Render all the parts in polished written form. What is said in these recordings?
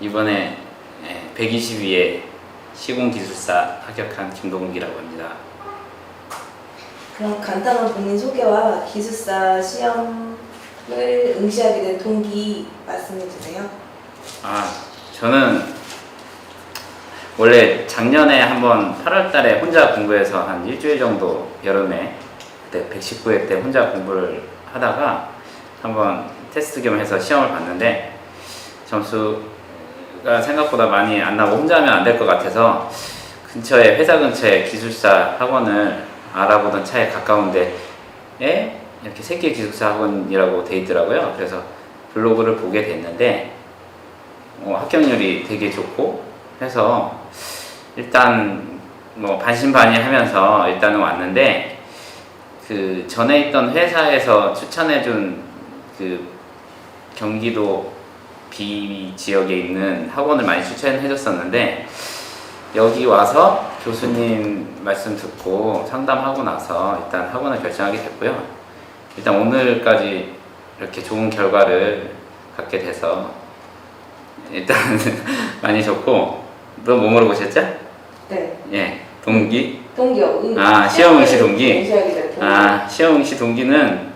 이번에 122에 시공기술사 합격한 김동욱이라고 합니다. 그럼 간단한 본인 소개와 기술사 시험을 응시하게 된 동기 말씀해 주세요. 저는 원래 작년에 한번 8월 달에 혼자 공부해서 한 일주일 정도 여름에 그때 119회 때 혼자 공부를 하다가 한번 테스트 겸 해서 시험을 봤는데 점수가 생각보다 많이 안 나고 혼자 하면 안 될 것 같아서 회사 근처에 기술사 학원을 알아보던 차에 가까운데 이렇게 새끼 기술사 학원이라고 돼 있더라고요. 그래서 블로그를 보게 됐는데 합격률이 되게 좋고 해서 일단 뭐 반신반의하면서 일단은 왔는데 그 전에 있던 회사에서 추천해준 그 경기도 B 지역에 있는 학원을 많이 추천해줬었는데 여기 와서 교수님 말씀 듣고 상담하고 나서 일단 학원을 결정하게 됐고요. 일단 오늘까지 이렇게 좋은 결과를 갖게 돼서 일단 많이 좋고, 너 뭐 물어보셨죠? 네. 예, 동기? 동기요. 시험 응시 동기? 응시하게 된 동기. 시험 응시 동기는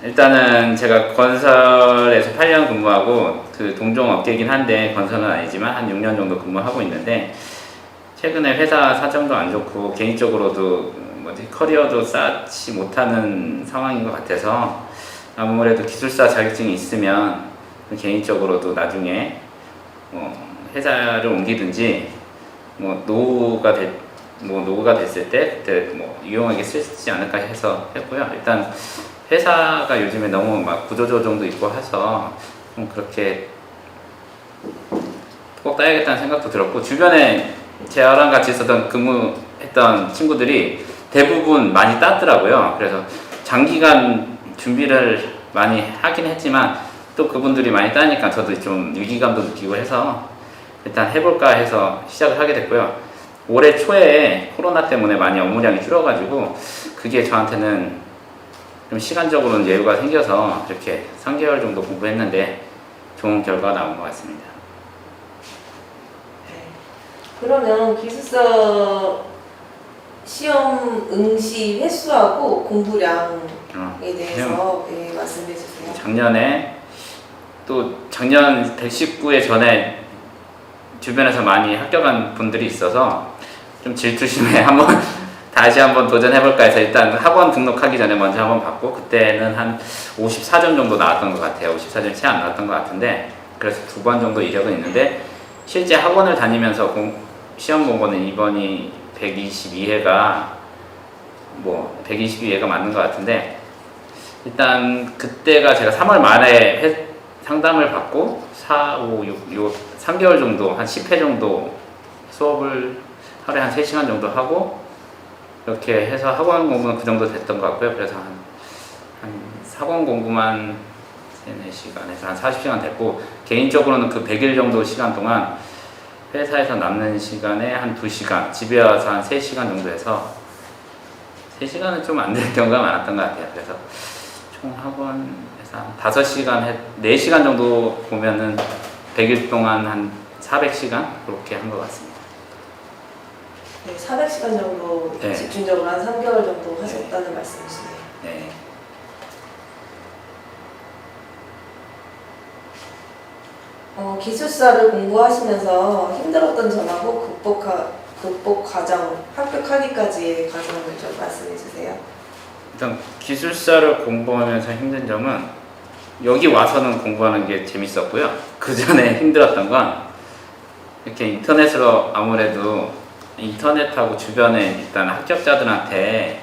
일단은 제가 건설에서 8년 근무하고 그 동종 업계이긴 한데 건설은 아니지만 한 6년 정도 근무하고 있는데 최근에 회사 사정도 안 좋고 개인적으로도 커리어도 쌓지 못하는 상황인 것 같아서 아무래도 기술사 자격증이 있으면 개인적으로도 나중에 회사를 옮기든지 노후가 됐을 때 그때 유용하게 쓰지 않을까 해서 했고요. 일단 회사가 요즘에 너무 막 구조조정도 있고 해서 좀 그렇게 꼭 따야겠다는 생각도 들었고, 주변에 저랑 같이 근무했던 친구들이 대부분 많이 땄더라고요. 그래서 장기간 준비를 많이 하긴 했지만 또 그분들이 많이 따니까 저도 좀 위기감도 느끼고 해서 일단 해볼까 해서 시작을 하게 됐고요. 올해 초에 코로나 때문에 많이 업무량이 줄어가지고 그게 저한테는 좀 시간적으로는 여유가 생겨서 이렇게 3개월 정도 공부했는데 좋은 결과가 나온 것 같습니다. 그러면 기술사 시험 응시 횟수하고 공부량에 대해서 말씀해 주세요. 작년 119회 전에 주변에서 많이 합격한 분들이 있어서 좀 질투심에 다시 한번 도전해볼까 해서 일단 학원 등록하기 전에 먼저 한번 봤고 그때는 한 54점 정도 나왔던 것 같아요. 54점 채 안 나왔던 것 같은데 그래서 2번 정도 이력은 있는데 실제 학원을 다니면서 시험 본 거는 이번이 122회가 122회가 맞는 것 같은데 일단 그때가 제가 3월 말에 상담을 받고 4, 5, 6, 3개월 정도 한 10회 정도 수업을 하루에 한 3시간 정도 하고 이렇게 해서 학원 공부는 그 정도 됐던 것 같고요. 그래서 한 학원 공부만 3-4시간에서 한 40시간 됐고 개인적으로는 그 100일 정도 시간 동안 회사에서 남는 시간에 한 2시간, 집에 와서 한 3시간 정도 해서 3시간은 좀 안 될 경우가 많았던 것 같아요. 그래서 총 학원에서 한 5시간, 4시간 정도 보면은 100일 동안 한 400시간 그렇게 한 것 같습니다. 네, 400시간 정도 네. 집중적으로 한 3개월 정도 하셨다는 말씀이시네요. 네. 기술사를 공부하시면서 힘들었던 점하고 극복 과정, 합격하기까지의 과정을 좀 말씀해 주세요. 일단 기술사를 공부하면서 힘든 점은 여기 와서는 공부하는 게 재밌었고요. 그 전에 힘들었던 건 이렇게 인터넷으로 아무래도 인터넷하고 주변에 일단 합격자들한테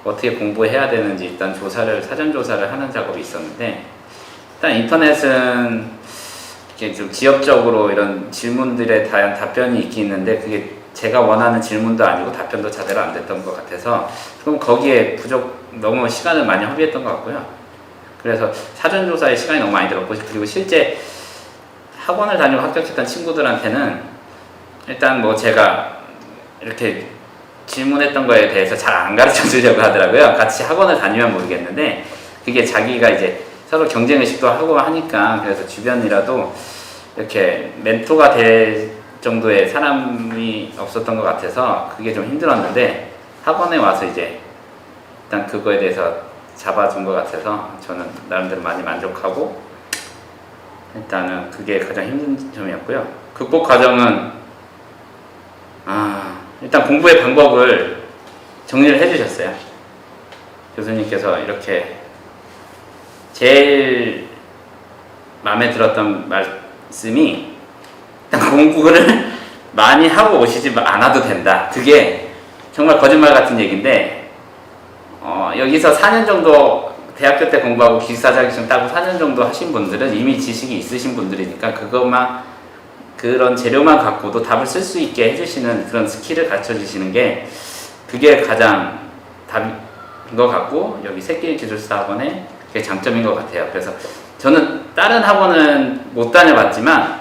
어떻게 공부해야 되는지 일단 사전 조사를 하는 작업이 있었는데 일단 인터넷은 이렇게 좀 지역적으로 이런 질문들에 대한 답변이 있긴 있는데 그게 제가 원하는 질문도 아니고 답변도 제대로 안 됐던 것 같아서 그럼 거기에 너무 시간을 많이 허비했던 것 같고요. 그래서 사전 조사에 시간이 너무 많이 들었고 그리고 실제 학원을 다니고 합격했던 친구들한테는 일단 제가 이렇게 질문했던 거에 대해서 잘 안 가르쳐 주려고 하더라고요. 같이 학원을 다니면 모르겠는데 그게 자기가 이제 서로 경쟁의식도 하고 하니까 그래서 주변이라도 이렇게 멘토가 될 정도의 사람이 없었던 것 같아서 그게 좀 힘들었는데 학원에 와서 이제 일단 그거에 대해서 잡아준 것 같아서 저는 나름대로 많이 만족하고 일단은 그게 가장 힘든 점이었고요. 극복 과정은 일단 공부의 방법을 정리를 해주셨어요. 교수님께서 이렇게 제일 마음에 들었던 말씀이 일단 공부를 많이 하고 오시지 않아도 된다. 그게 정말 거짓말 같은 얘기인데 여기서 4년 정도 대학교 때 공부하고 기숙사 자격증 따고 4년 정도 하신 분들은 이미 지식이 있으신 분들이니까 그것만 그런 재료만 갖고도 답을 쓸 수 있게 해주시는 그런 스킬을 가르쳐 주시는 게 그게 가장 답인 것 같고 여기 새길 기술사 학원의 그게 장점인 것 같아요. 그래서 저는 다른 학원은 못 다녀봤지만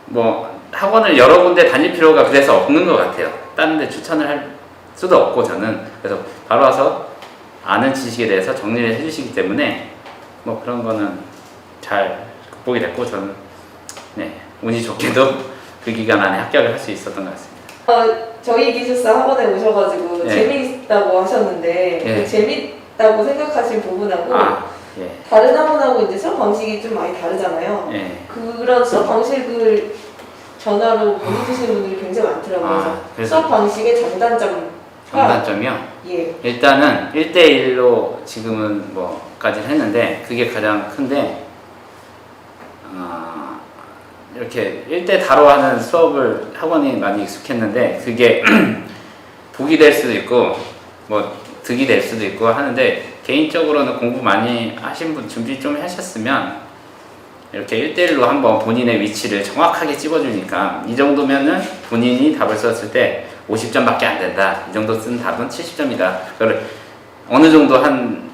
뭐 학원을 여러 군데 다닐 필요가 그래서 없는 것 같아요. 다른 데 추천을 할 수도 없고 저는 그래서 바로 와서 아는 지식에 대해서 정리를 해주시기 때문에 뭐 그런 거는 잘 극복이 됐고 저는 운이 좋게도 그 기간 안에 합격을 할 수 있었던 것 같습니다. 저희 기술사 학원에 오셔가지고 네. 재미있다고 하셨는데 네. 그 재밌다고 생각하신 부분하고 예. 다른 학원하고 이제 수업 방식이 좀 많이 다르잖아요. 예. 그런 수업 방식을 전화로 보내주시는 분들이 굉장히 많더라고요. 그래서 수업 방식의 장단점이요? 예. 일단은 1대1로 지금은 뭐까지 했는데 그게 가장 큰데 이렇게 1대 다로 하는 수업을 학원이 많이 익숙했는데 그게 독이 될 수도 있고 뭐 득이 될 수도 있고 하는데 개인적으로는 공부 많이 하신 분 준비 좀 하셨으면 이렇게 1대1로 한번 본인의 위치를 정확하게 찝어주니까 이 정도면은 본인이 답을 썼을 때 50점밖에 안 된다. 이 정도 쓴 답은 70점이다. 그걸 어느 정도 한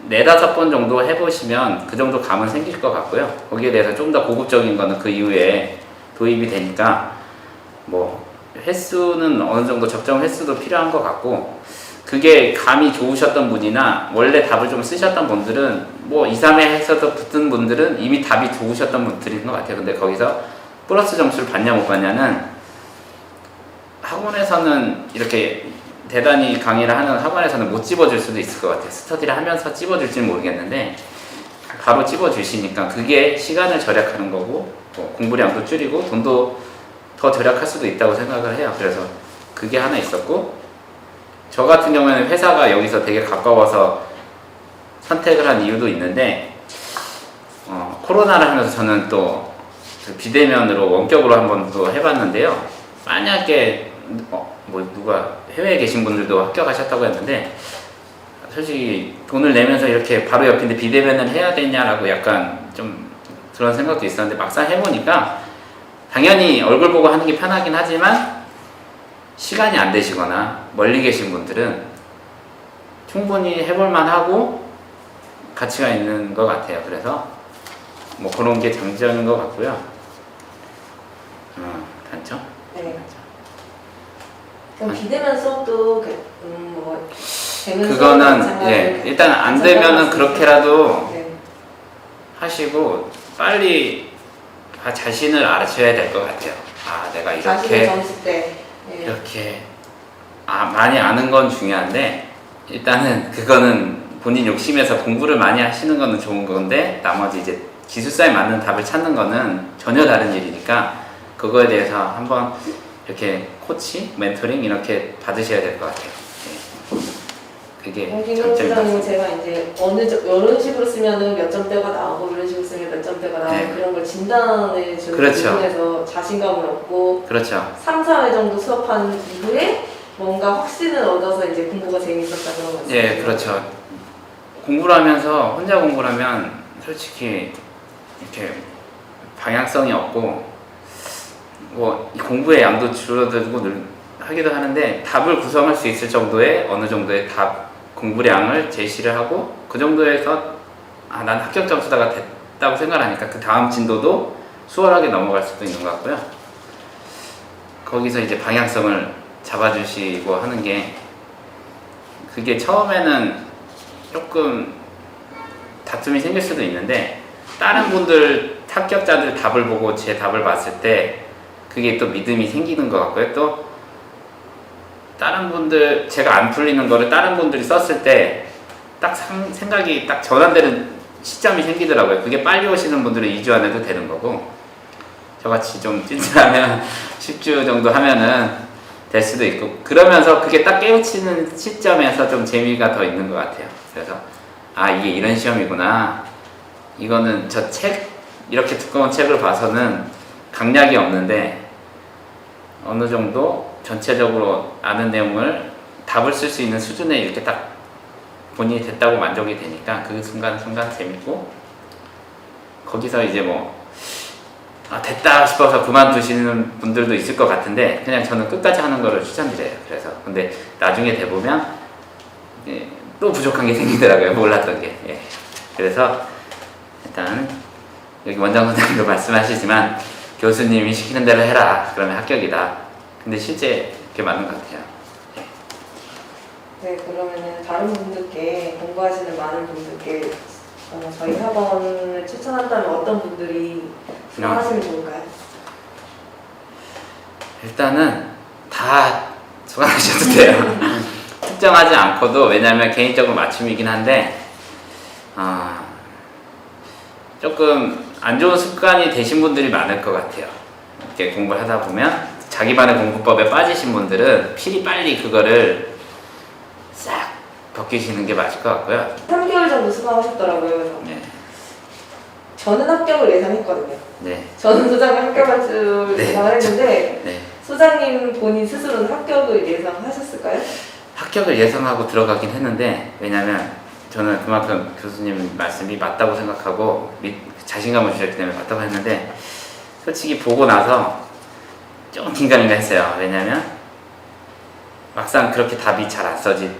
4-5번 정도 해보시면 그 정도 감은 생길 것 같고요. 거기에 대해서 좀 더 고급적인 거는 그 이후에 도입이 되니까 뭐 횟수는 어느 정도 적정 횟수도 필요한 것 같고 그게 감이 좋으셨던 분이나 원래 답을 좀 쓰셨던 분들은 뭐 2-3회에서도 붙은 분들은 이미 답이 좋으셨던 분들인 것 같아요. 근데 거기서 플러스 점수를 받냐 못 받냐는 학원에서는 이렇게 대단히 강의를 하는 학원에서는 못 집어줄 수도 있을 것 같아요. 스터디를 하면서 집어줄지는 모르겠는데 바로 집어주시니까 그게 시간을 절약하는 거고 뭐 공부량도 줄이고 돈도 더 절약할 수도 있다고 생각을 해요. 그래서 그게 하나 있었고 저 같은 경우에는 회사가 여기서 되게 가까워서 선택을 한 이유도 있는데 코로나를 하면서 저는 또 그 비대면으로 원격으로 한번 또 해봤는데요. 만약에 뭐 누가 해외에 계신 분들도 합격하셨다고 했는데 솔직히 돈을 내면서 이렇게 바로 옆인데 비대면을 해야 되냐라고 약간 좀 그런 생각도 있었는데 막상 해보니까 당연히 얼굴 보고 하는 게 편하긴 하지만 시간이 안 되시거나 멀리 계신 분들은 충분히 해볼만 하고 가치가 있는 것 같아요. 그래서 뭐 그런 게 장점인 것 같고요. 단점? 네. 그럼 비대면 수업도 뭐 대면 그거는 일단 안 되면은 그렇게라도 네. 하시고 빨리 자신을 알아셔야 될 것 같아요. 내가 자신의 이렇게 점수 때 이렇게 많이 아는 건 중요한데 일단은 그거는 본인 욕심에서 공부를 많이 하시는 거는 좋은 건데 나머지 이제 기술사에 맞는 답을 찾는 거는 전혀 다른 일이니까 그거에 대해서 한번 이렇게 코치, 멘토링 이렇게 받으셔야 될 것 같아요. 그게 김용 부장님은 제가 이제 이런 식으로 쓰면은 몇 점대가 나오고 이런 식으로 쓰면 몇 점대가 나오고 그런 걸 진단해 주는 부분에서 자신감을 얻고 그렇죠. 3-4회 정도 수업한 이후에 뭔가 확신을 얻어서 이제 공부가 재밌었다 그런 거죠. 예, 그렇죠. 공부를 하면서 혼자 공부를 하면 솔직히 이렇게 방향성이 없고 뭐 공부의 양도 줄어들고 하기도 하는데 답을 구성할 수 있을 정도의 어느 정도의 답 공부량을 제시를 하고 그 정도에서 난 합격 점수가 됐다고 생각하니까 그 다음 진도도 수월하게 넘어갈 수도 있는 것 같고요. 거기서 이제 방향성을 잡아주시고 하는 게 그게 처음에는 조금 다툼이 생길 수도 있는데 다른 분들 합격자들 답을 보고 제 답을 봤을 때 그게 또 믿음이 생기는 것 같고요. 또 다른 분들 제가 안 풀리는 거를 다른 분들이 썼을 때 딱 생각이 딱 전환되는 시점이 생기더라고요. 그게 빨리 오시는 분들은 2주 안에도 되는 거고 저같이 좀 찐찐하면 10주 정도 하면은 될 수도 있고 그러면서 그게 딱 깨우치는 시점에서 좀 재미가 더 있는 것 같아요. 그래서 아 이게 이런 시험이구나. 이거는 저 책 이렇게 두꺼운 책을 봐서는 강약이 없는데 어느 정도 전체적으로 아는 내용을 답을 쓸 수 있는 수준에 이렇게 딱 본인이 됐다고 만족이 되니까 그 순간 재밌고 거기서 이제 뭐 아, 됐다 싶어서 그만두시는 분들도 있을 것 같은데 그냥 저는 끝까지 하는 거를 추천드려요. 그래서 근데 나중에 돼보면 또 부족한 게 생기더라고요. 몰랐던 게. 예. 그래서 일단 여기 원장 선생님도 말씀하시지만 교수님이 시키는 대로 해라. 그러면 합격이다. 근데 실제 그게 맞는 것 같아요. 네, 그러면은 다른 분들께 공부하시는 많은 분들께 저희 학원을 추천한다면 어떤 분들이 수강하시면 좋을까요? 일단은 다 수강하셔도 돼요. 특정하지 않고도 왜냐하면 개인적으로 맞춤이긴 한데 조금 안 좋은 습관이 되신 분들이 많을 것 같아요. 이렇게 공부를 하다 보면 자기만의 공부법에 빠지신 분들은 필히 빨리 그거를 싹 벗기시는 게 맞을 것 같고요. 3개월 정도 수강하셨더라고요. 그래서 네. 저는 합격을 예상했거든요. 네. 저는 소장님 합격할 줄 네. 예상을 했는데 네. 소장님 본인 스스로는 합격을 예상하셨을까요? 합격을 예상하고 들어가긴 했는데 왜냐면 저는 그만큼 교수님 말씀이 맞다고 생각하고 자신감을 주셨기 때문에 맞다고 했는데 솔직히 보고 나서 좀 긴가민가 했어요. 왜냐면 막상 그렇게 답이 잘 안 써진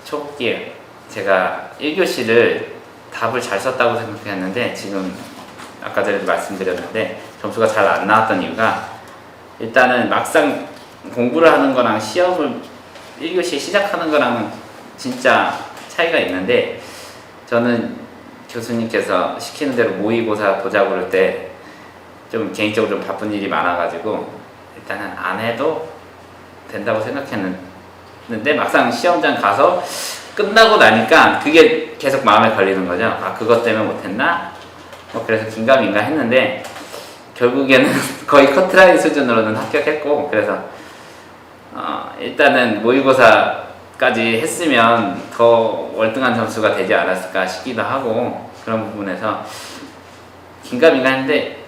초기에 제가 1교시를 답을 잘 썼다고 생각했는데 지금 아까 전에도 말씀드렸는데 점수가 잘 안 나왔던 이유가 일단은 막상 공부를 하는 거랑 시험을 1교시 시작하는 거랑은 진짜 차이가 있는데 저는 교수님께서 시키는 대로 모의고사 보자 그럴 때 좀 개인적으로 좀 바쁜 일이 많아가지고 일단은 안 해도 된다고 생각했는데 막상 시험장 가서 끝나고 나니까 그게 계속 마음에 걸리는 거죠. 아 그것 때문에 못했나? 뭐 그래서 긴가민가 했는데 결국에는 거의 커트라인 수준으로는 합격했고 그래서 일단은 모의고사까지 했으면 더 월등한 점수가 되지 않았을까 싶기도 하고 그런 부분에서 긴가민가 했는데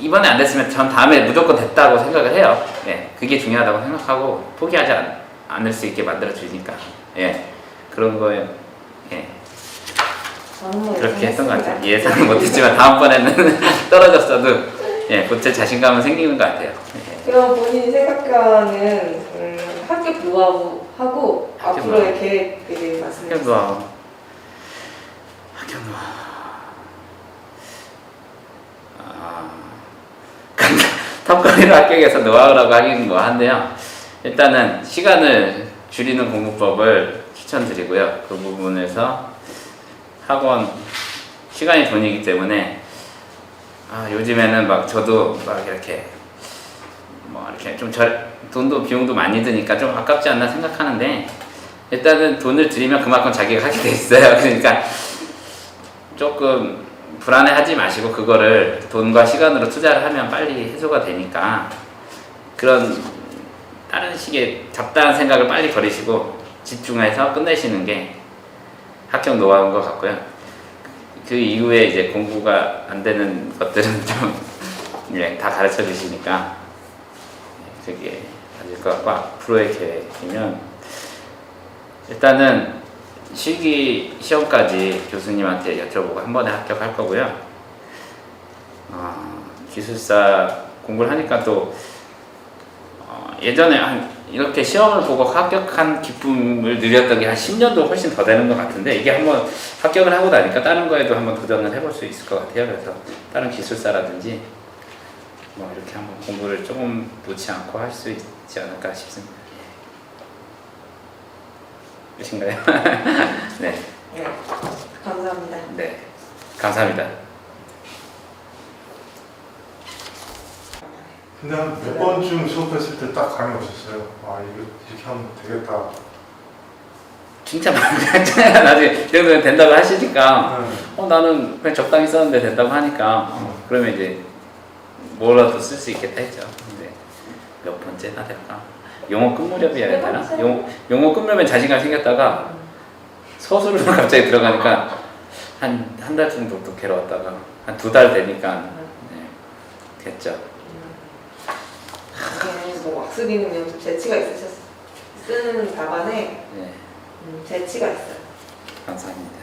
이번에 안 됐으면 전 다음에 무조건 됐다고 생각을 해요. 예, 그게 중요하다고 생각하고 포기하지 않을 수 있게 만들어 주니까 예, 그런 거에 예, 그렇게 했던 것 같아요. 예상은 못했지만 다음번에는 떨어졌어도 예, 곧제 자신감은 생기는 것 같아요. 예. 그럼 본인이 생각하는 합격 노하우하고 앞으로의 계획에 대해 말씀해 합격 주세요. 노하우. 합격 노하우. 탑거리로 합격해서 노하우라고 하긴 뭐 한데요. 일단은 시간을 줄이는 공부법을 추천드리고요. 그 부분에서 학원 시간이 돈이기 때문에 요즘에는 막 저도 막 이렇게 뭐 이렇게 좀 돈도 비용도 많이 드니까 좀 아깝지 않나 생각하는데 일단은 돈을 들이면 그만큼 자기가 하게 돼 있어요. 그러니까 조금 불안해하지 마시고 그거를 돈과 시간으로 투자를 하면 빨리 해소가 되니까 그런 다른 식의 잡다한 생각을 빨리 버리시고 집중해서 끝내시는 게 합격 노하우인 것 같고요. 그 이후에 이제 공부가 안 되는 것들은 좀 다 가르쳐 주시니까 그게 맞을 것 같고 앞으로의 계획이면 일단은 실기 시험까지 교수님한테 여쭤보고 한 번에 합격할 거고요. 기술사 공부를 하니까 또 예전에 이렇게 시험을 보고 합격한 기쁨을 누렸던 게 한 10년도 훨씬 더 되는 것 같은데 이게 한번 합격을 하고 나니까 다른 거에도 한번 도전을 해볼 수 있을 것 같아요. 그래서 다른 기술사라든지 뭐 이렇게 한번 공부를 조금 놓지 않고 할 수 있지 않을까 싶습니다. 끝인가요? 네. 네, 감사합니다. 네, 감사합니다. 근데 한 몇 번쯤 수업했을 때 딱 감이 오셨어요. 아 이거 이렇게 하면 되겠다. 진짜 나중에 이 정도면 된다고 하시니까 네. 나는 그냥 적당히 썼는데 된다고 하니까 그러면 이제 뭐라도 쓸 수 있겠다 했죠. 근데 몇 번째나 될까? 용어 끝무렵이어야 되나? 용어 끝무렵엔 자신감 생겼다가 서술로 갑자기 들어가니까 한 달 정도 또 괴로웠다가 한 2달 되니까 네, 됐죠. 이게 뭐 왁스기는 좀 재치가 있으셨어. 쓰는 답안에 네, 재치가 있어요. 감사합니다.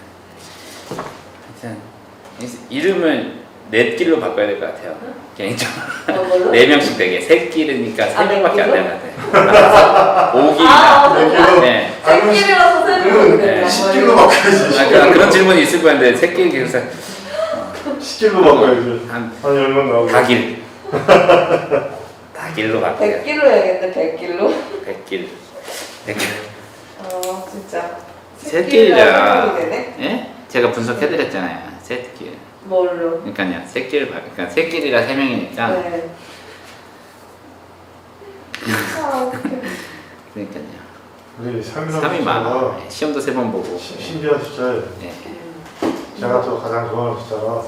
하여튼 이름을 넷길로 바꿔야 될 것 같아요. 개인적으로. 뭘로? 4명씩 되게 새끼르니까 3명밖에 안 넷길로? 되는 것 같아요. 5길이나 넷길로? 네. 새끼리라서 세 네. 명 되겠다. 10길로 바꿔야지. 그런 질문이 있을 건데 새끼 기숙사 10길로 바꿔야지. 한 한 10명 나오고. 다길 다길로 바꿔요. 100길로 해야겠네. 100길로. 100길 100길 진짜. 새끼리라 되네. 예? 제가 분석해드렸잖아요. 새길 뭘로? 그러니까요. 그러니까 새길이라 3명이니까 네. 어떡해. 그러니까요. 우리 3이 많아. 네, 시험도 3번 보고 신기한 숫자예요. 네. 제가 또 가장 좋아하는 숫자라.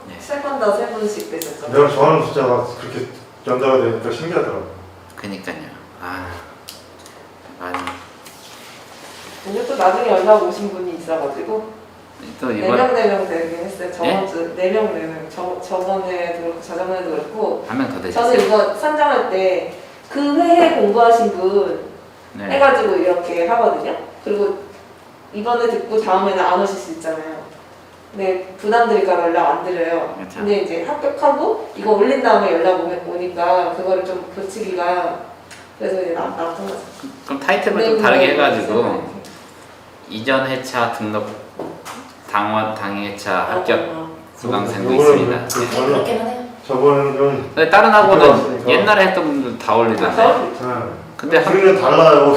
네. 세 번 다 3분씩 되셨죠. 내가 좋아하는 숫자가 그렇게 연달아 되니까 신기하더라고. 그러니까요. 많이 근데 또 나중에 연락 오신 분이 있어가지고 또 이번 4명 되긴 했어요. 저번 네? 주 4명. 저번에도 그렇고 저저번에도 그렇고 한 명 더 저는 되셨어요? 이거 선정할 때 그 회에 공부하신 분 네. 해가지고 이렇게 하거든요. 그리고 이번에 듣고 다음에는 안 오실 수 있잖아요. 근데 부담드릴까 연락 안 드려요. 그렇죠. 근데 이제 합격하고 이거 올린 다음에 연락 오니까 그거를 좀 고치기가 그래서 이제 나쁜 거죠. 그럼 타이틀만 좀 다르게 해가지고 이전 회차 등록 당회차 합격 수강생도 있습니다. 그렇게만 해요. 저번에는 근데 다른 학원은 그렇습니까? 옛날에 했던 분들 다 올리던데. 네. 근데 우리는 달라요.